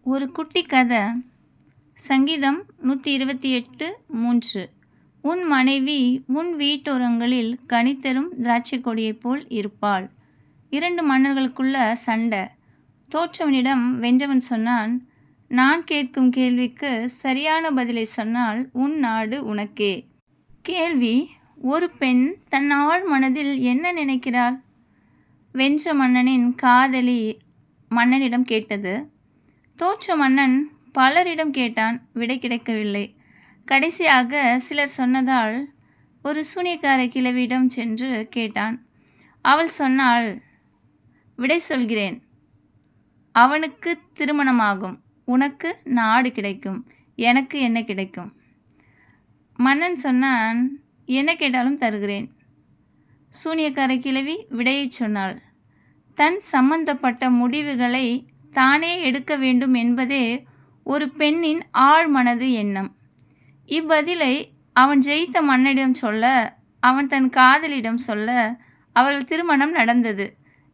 ஒரு குட்டி கதை. சங்கீதம் 128:3. உன் மனைவி உன் வீட்டோரங்களில் கனிதரும் திராட்சைக் கொடியைப் போல் இருப்பாள். 2 மன்னர்களுக்குள்ள சண்டை. தோற்றவனிடம் வென்றவன் சொன்னான், நான் கேட்கும் கேள்விக்கு சரியான பதிலை சொன்னால் உன் நாடு உனக்கே. கேள்வி: ஒரு பெண் தன் ஆழ் மனதில் என்ன நினைக்கிறாள்? வென்ற மன்னனின் காதலி மன்னனிடம் கேட்டது. தோற்ற மன்னன் பலரிடம் கேட்டான், விடை கிடைக்கவில்லை. கடைசியாக சிலர் சொன்னதால் ஒரு சூனியக்கார கிழவியிடம் சென்று கேட்டான். அவள் சொன்னாள், விடை சொல்கிறேன், அவனுக்கு திருமணமாகும், உனக்கு நாடு கிடைக்கும், எனக்கு என்ன கிடைக்கும்? மன்னன் சொன்னான், என்ன கேட்டாலும் தருகிறேன். சூனியக்கார கிழவி விடையை சொன்னாள். தன் சம்பந்தப்பட்ட முடிவுகளை தானே எடுக்க வேண்டும் என்பதே ஒரு பெண்ணின் ஆழ்மனது எண்ணம். இப்பதிலை அவன் ஜெயித்த மன்னனிடம் சொல்ல, அவன் தன் காதலிடம் சொல்ல, அவர்கள் திருமணம் நடந்தது.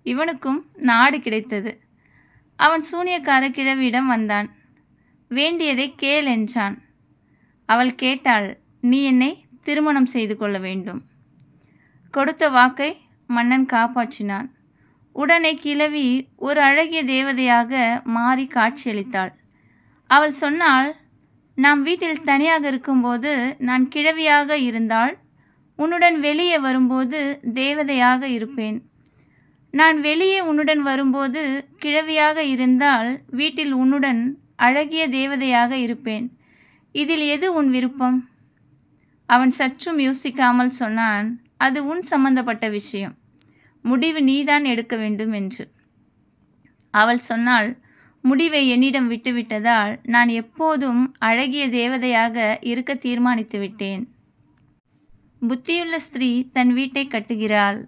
இவனுக்கும் நாடு கிடைத்தது. அவன் சூனியக்கார கிழவியிடம் வந்தான். வேண்டியதை கேள் என்றான். அவள் கேட்டாள், நீ என்னை திருமணம் செய்து கொள்ள வேண்டும். கொடுத்த வாக்கை மன்னன் காப்பாற்றினான். உடனே கிழவி ஒரு அழகிய தேவதையாக மாறி காட்சியளித்தாள். அவள் சொன்னாள், நாம் வீட்டில் தனியாக இருக்கும்போது நான் கிழவியாக இருந்தால், உன்னுடன் வெளியே வரும்போது தேவதையாக இருப்பேன். நான் வெளியே உன்னுடன் வரும்போது கிழவியாக இருந்தால், வீட்டில் உன்னுடன் அழகிய தேவதையாக இருப்பேன். இதில் எது உன் விருப்பம்? அவன் சற்றும் யோசிக்காமல் சொன்னான், அது உன் சம்பந்தப்பட்ட விஷயம், முடிவு நீதான் எடுக்க வேண்டும் என்று. அவள் சொன்னாள், முடிவை என்னிடம் விட்டுவிட்டதால் நான் எப்போதும் அழகிய தேவதையாக இருக்க தீர்மானித்து விட்டேன். புத்தியுள்ள ஸ்திரீ தன் வீட்டை கட்டுகிறாள்.